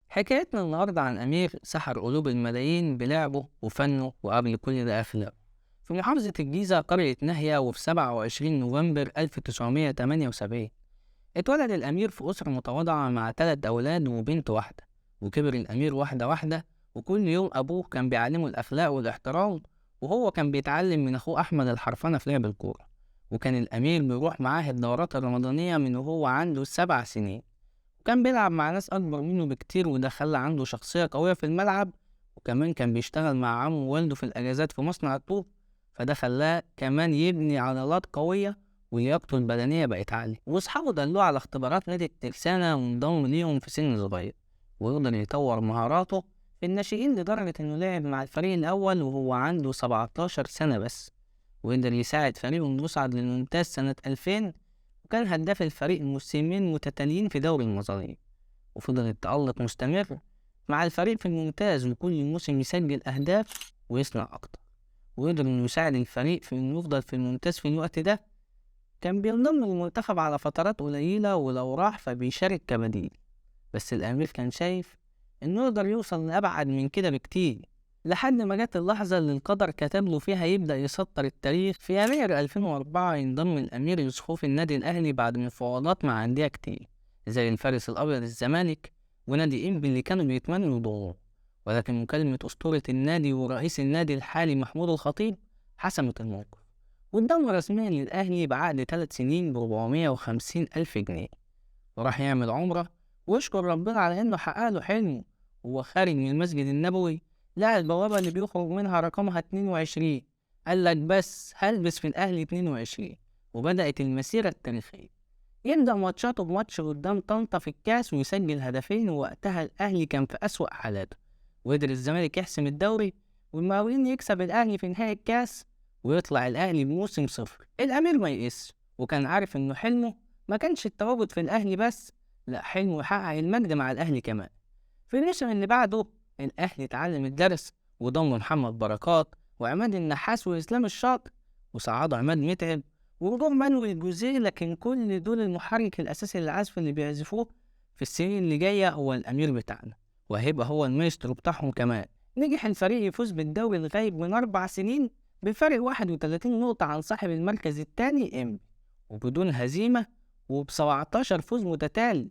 حكايتنا النهاردة عن أمير سحر قلوب الملايين بلعبه وفنه، وقبل كل ده أخلاقه. في محافظة الجيزة قرية ناهية، وفي 27 نوفمبر 1978 اتولد الأمير في أسرة متواضعة مع 3 أولاد وبنت واحدة. وكبر الأمير واحدة واحدة، وكل يوم أبوه كان بيعلمه الأخلاق والاحترام، وهو كان بيتعلم من أخوه أحمد الحرفنة في لعب الكورة. وكان الأمير بيروح معاه الدورات الرمضانية من وهو عنده 7 سنين، وكان بيلعب مع ناس أكبر منه بكتير، وده خلى عنده شخصية قوية في الملعب. وكمان كان بيشتغل مع عمه ووالده في الأجازات في مصنع الطوب، فده خلاه كمان يبني عضلات قوية، ولياقته البدنية بقت عالية. وأصحابه دلوه على اختبارات نادي الترسانة، وانضم ليهم في سن صغير، ويقدر يطور مهاراته في الناشئين لدرجة إنه لعب مع الفريق الأول وهو عنده 17 سنة بس، وقدر يساعد فريقه إنه يصعد للممتاز سنة 2000. وكان هداف الفريق موسمين متتاليين في دوري المظالم، وفضل التألق مستمر مع الفريق في الممتاز، وكل موسم يسجل أهداف ويصنع أكتر، وقدر إنه يساعد الفريق في إنه يفضل في الممتاز في الوقت ده. كان بينضم للمنتخب على فترات قليلة، ولو راح فبيشارك كبديل. بس الأمير كان شايف إنه يقدر يوصل لأبعد من كده بكتير، لحد ما جت اللحظة اللي القدر كتب له فيها يبدأ يسطر التاريخ. في يناير 2004 ينضم الأمير لصفوف النادي الأهلي بعد مفاوضات مع أندية كتير، زي الفارس الأبيض الزمالك ونادي إنبي اللي كانوا بيتمنوا يضموه. ولكن مكالمة أسطورة النادي ورئيس النادي الحالي محمود الخطيب حسمت الموقف، وانضم رسميا للأهلي بعقد 3 سنين ب450,000 جنيه، وراح يعمل عمرة ويشكر ربنا على إنه حقق له حلمه. وهو خارج من المسجد النبوي لقى البوابة اللي بيخرج منها رقمها 22، قال لك بس هلبس في الأهلي 22. وبدأت المسيرة التاريخية. يبدأ ماتشاته بماتش قدام طنطا في الكاس ويسجل هدفين، ووقتها الأهلي كان في أسوأ حالاته، وقدر الزمالك يحسم الدوري، والمقاولين يكسب الأهلي في نهائي الكاس، ويطلع الأهلي بموسم صفر. الأمير ما يقس، وكان عارف إنه حلمه ما كانش التواجد في الأهلي بس، لا، حلمه يحقق المجد مع الأهلي كمان. في الموسم اللي بعده الأهلي اتعلم الدرس، وضم محمد بركات وعماد النحاس وإسلام الشاطر، وصعد عماد متعب ورجوع مانويل الجوزيه. لكن كل دول المحرك الأساسي للعزف اللي بيعزفوه في السنين اللي جاية هو الأمير بتاعنا، وهيبقى هو المايسترو بتاعهم كمان. نجح الفريق يفوز بالدوري الغايب من 4 سنين بفرق 31 نقطة عن صاحب المركز الثاني إنبي، وبدون هزيمة، وب17 فوز متتالي،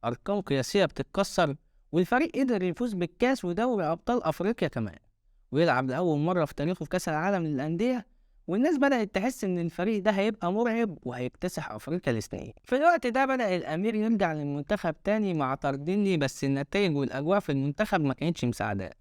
أرقام قياسية بتتكسر. والفريق قدر يفوز بالكاس ودوري أبطال أفريقيا كمان، ويلعب لأول مرة في تاريخه في كأس العالم للأندية. والناس بدأت تحس إن الفريق ده هيبقى مرعب وهيكتسح أفريقيا لسنين. في الوقت ده بدأ الأمير يرجع للمنتخب تاني مع تردني، بس النتائج والأجواء في المنتخب ما كانتش مساعداه.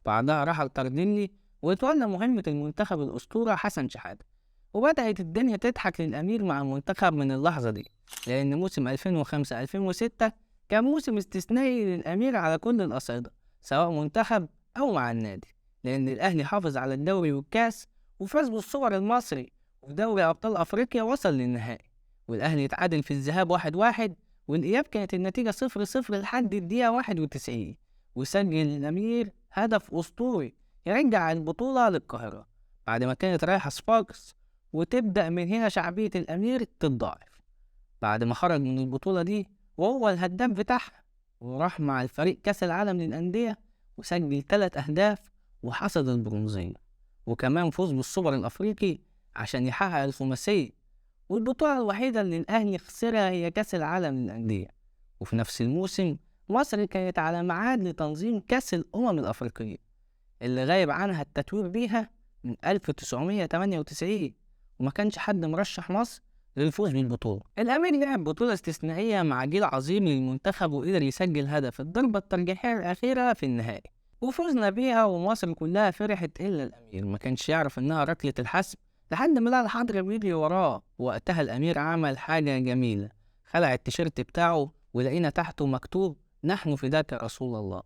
بعدها رحل تردني وتولى مهمة المنتخب الأسطورة حسن شحاتة، وبدأت الدنيا تضحك للأمير مع المنتخب من اللحظة دي، لأن موسم 2005-2006 كان موسم استثنائي للأمير على كل الأصعدة، سواء منتخب أو مع النادي، لأن الأهلي حافظ على الدوري والكاس، وفاز بالسوبر المصري، وفي دوري أبطال أفريقيا وصل للنهائي. والأهلي اتعادل في الذهاب 1-1، والإياب كانت النتيجة 0-0 لحد الدقيقة 91، وسجل الأمير هدف أسطوري يرجع البطولة للقاهرة بعد ما كانت رايحة صفاقس. وتبدأ من هنا شعبية الأمير تتضاعف بعد ما خرج من البطولة دي وهو الهداف بتاعها، وراح مع الفريق كأس العالم للأندية وسجل 3 أهداف وحصد البرونزية، وكمان فوز بالسوبر الأفريقي عشان يحقق الخماسية. والبطولة الوحيدة اللي الأهلي خسرها هي كأس العالم للأندية. وفي نفس الموسم مصر كانت على ميعاد لتنظيم كأس الأمم الأفريقية اللي غايب عنها التتويج بيها من 1998، وما كانش حد مرشح مصر للفوز بالبطولة. الأمير لعب بطولة استثنائية مع جيل عظيم للمنتخب، وقدر يسجل هدف الضربة الترجيحية الأخيرة في النهائي، وفوزنا بيها، ومصر كلها فرحت إلا الأمير ما كانش يعرف إنها ركلة الحسم، لحد ما لقى الحضر بيجري وراه. وقتها الأمير عمل حاجة جميلة، خلع التيشيرت بتاعه ولقينا تحته مكتوب: نحن فداك يا رسول الله.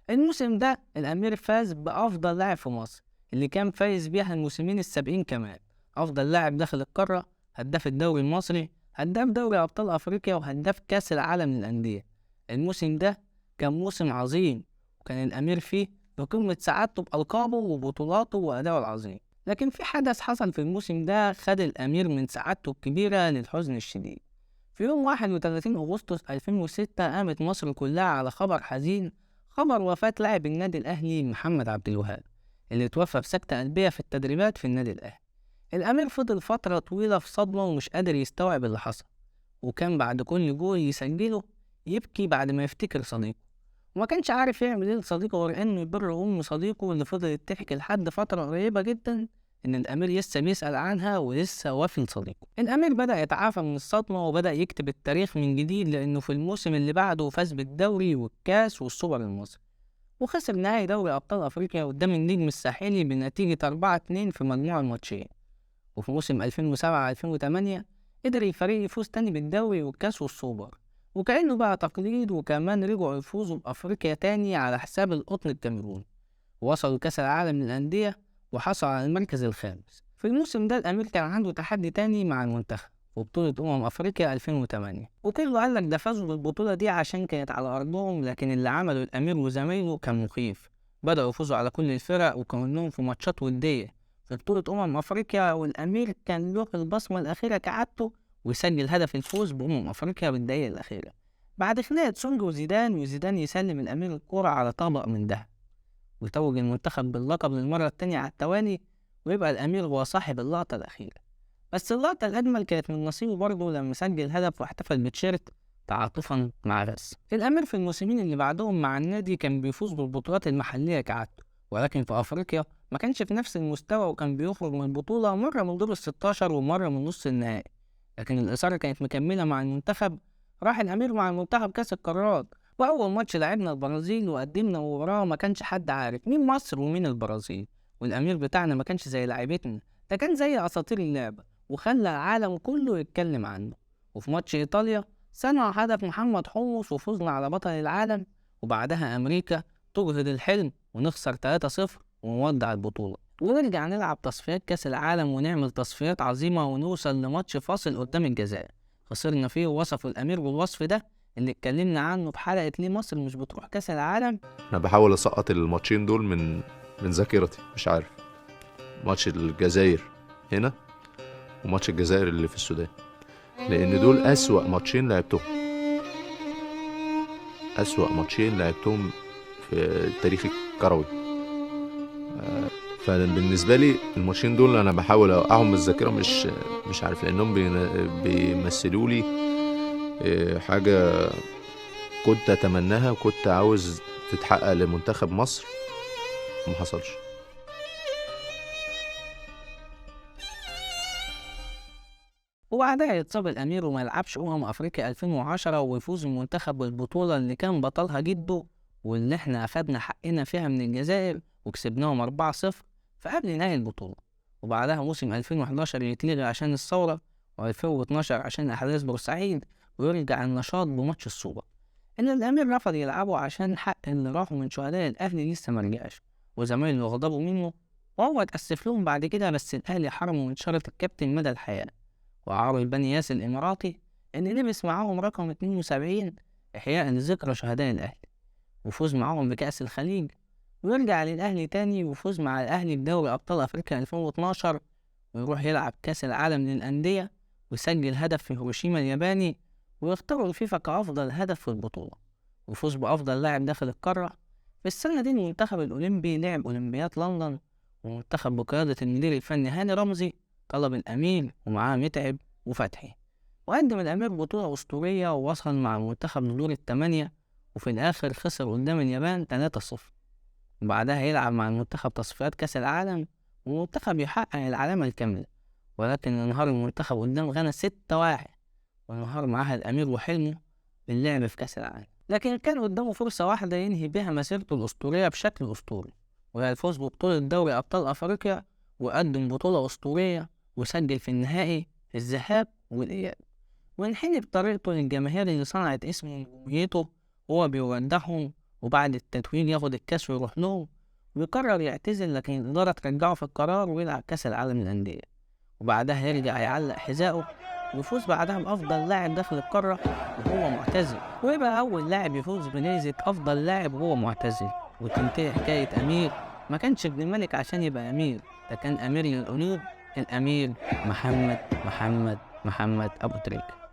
الموسم ده الأمير فاز بأفضل لاعب في مصر، اللي كان فايز بيها الموسمين السابقين كمان: أفضل لاعب داخل القارة، هداف الدوري المصري، هداف دوري أبطال أفريقيا، وهداف كأس العالم للأندية. الموسم ده كان موسم عظيم، وكان الأمير فيه بقمة سعادته بألقابه وبطولاته وأداؤه العظيم. لكن في حدث حصل في الموسم ده خد الأمير من سعادته الكبيرة للحزن الشديد. في يوم 31 أغسطس 2006 قامت مصر كلها على خبر حزين خبر وفاة لاعب النادي الأهلي محمد عبد الوهاب اللي توفى بسكتة قلبية في التدريبات في النادي الأهلي. الأمير فضل فترة طويلة في صدمة ومش قادر يستوعب اللي حصل، وكان بعد كل جول يسجله يبكي بعد ما يفتكر صديقه، وما كانش عارف يعمل ايه لصديقه غير انه يبر صديقه اللي فضلت تحكي لحد فترة قريبة جدا ان الامير لسه بيسأل عنها ولسه وافي لصديقه. الامير بدأ يتعافى من الصدمة وبدأ يكتب التاريخ من جديد، لانه في الموسم اللي بعده فاز بالدوري والكاس والسوبر المصري، وخسر نهائي دوري ابطال افريقيا قدام النجم الساحلي بنتيجة 4-2 في مجموع الماتشين. وفي موسم 2007-2008 قدر الفريق يفوز تاني بالدوري والكاس والسوبر، وكأنه بقى تقليد، وكمان رجعوا يفوزوا بأفريقيا تاني على حساب القطن الكاميروني، ووصلوا كأس العالم للأندية وحصلوا على المركز الخامس. في الموسم ده الأمير كان عنده تحدي تاني مع المنتخب في بطولة أفريقيا 2008، وكله قالك ده فازوا بالبطولة دي عشان كانت على أرضهم، لكن اللي عمله الأمير وزمايله كان مخيف. بدأوا يفوزوا على كل الفرق وكانوا في ماتشات ودية في بطولة أفريقيا، والأمير كان له البصمة الأخيرة كعادته ويسجل هدف الفوز أفريقيا بالدقيقة الأخيرة بعد خناقة سونج وزيدان يسلم الأمير الكرة على طبق من دهب، ويتوج المنتخب باللقب للمرة التانية على التوالي، ويبقى الأمير هو صاحب اللقطة الأخيرة. بس اللقطة الأجمل كانت من نصيبه برضه لما سجل هدف واحتفل بتيشيرت تعاطفا مع رس. الأمير في الموسمين اللي بعدهم مع النادي كان بيفوز بالبطولات المحلية كعادته، ولكن في أفريقيا ما كانش في نفس المستوى، وكان بيخرج من البطولة مرة من دور ال16 ومرة من نص النهائي. لكن الإثارة كانت مكملة مع المنتخب. راح الأمير مع المنتخب كأس القارات، وأول ماتش لعبنا البرازيل وقدمنا مباراة ما كانش حد عارف مين مصر ومين البرازيل، والأمير بتاعنا ما كانش زي لعيبتنا، ده كان زي أساطير اللعبة وخلى العالم كله يتكلم عنه. وفي ماتش إيطاليا صنع هدف محمد حمص وفوزنا على بطل العالم، وبعدها أمريكا تجهد الحلم ونخسر 3-0 ونودع البطولة، ونرجع نلعب تصفيات كأس العالم ونعمل تصفيات عظيمة ونوصل لماتش فاصل قدام الجزائر خسرنا فيه. ووصفوا الأمير بالوصف ده اللي اتكلمنا عنه في حلقة ليه مصر مش بتروح كأس العالم. أنا بحاول أسقط الماتشين دول من ذاكرتي، مش عارف. ماتش الجزائر هنا وماتش الجزائر اللي في السودان، لأن دول أسوأ ماتشين لعبتهم، أسوأ ماتشين لعبتهم في التاريخ الكروي. فبالنسبة لي الماتشين دول أنا بحاول أوقعهم بالذاكرة، مش عارف، لأنهم بيمثلوا لي حاجة كنت أتمناها وكنت عاوز تتحقق لمنتخب مصر وما حصلش. وبعدها يتصاب الأمير وما يلعبش أفريقيا 2010 ويفوز المنتخب بالبطولة اللي كان بطلها جده، واللي احنا أخدنا حقنا فيها من الجزائر وكسبناهم 4-0 في قبل نهاية البطولة. وبعدها موسم 2011 يتلغي عشان الثورة، و2012 عشان أحداث بورسعيد، ويرجع النشاط بماتش السوبر إن الأمير رفض يلعبه عشان حق اللي راحوا من شهداء الأهلي لسه مرجعش، وزمايله غضبوا منه وهو اتأسف لهم بعد كده، بس الأهلي حرموا من شارة الكابتن مدى الحياة، وعاروا البني ياس الإماراتي إن لبس معاهم رقم 72 إحياء لذكرى شهداء الأهلي، وفوز معاهم بكأس الخليج، ويرجع للأهلي تاني وفوز مع الأهلي بدوري أبطال أفريقيا 2012، ويروح يلعب كأس العالم للأندية ويسجل هدف في هيروشيما الياباني، ويختاروا الفيفا كأفضل هدف في البطولة، ويفوز بأفضل لاعب داخل القارة. في السنة دي المنتخب الأولمبي لعب أولمبياد لندن، ومنتخب بقيادة المدير الفني هاني رمزي طلب الأمير ومعاه متعب وفتحي، وقدم الأمير بطولة أسطورية ووصل مع المنتخب لدور الثمانية، وفي الآخر خسر قدام اليابان 3-0. وبعدها يلعب مع المنتخب تصفيات كأس العالم والمنتخب يحقق العلامة الكاملة، ولكن انهار المنتخب قدام غانا 6-1، وانهار معاها الأمير وحلمه باللعب في كأس العالم. لكن كان قدامه فرصة واحدة ينهي بها مسيرته الأسطورية بشكل أسطوري، وهي الفوز ببطولة دوري أبطال أفريقيا، وقدم بطولة أسطورية وسجل في النهائي الذهاب والإياب، وانحني بطريقته للجماهير اللي صنعت اسمه ونجوميته، وهو بيودعهم وبعد التتويج ياخد الكاس ويروح لهم، ويقرر يعتزل، لكن الإدارة ترجعه في القرار ويلعب كأس العالم للأندية، وبعدها يرجع يعلق حذائه ويفوز بعدها بأفضل لاعب داخل القارة وهو معتزل، ويبقى أول لاعب يفوز بجائزة أفضل لاعب وهو معتزل. وتنتهي حكاية أمير ما كانش ابن الملك عشان يبقى أمير، ده كان أمير للقلوب، الأمير محمد أبو تريكة.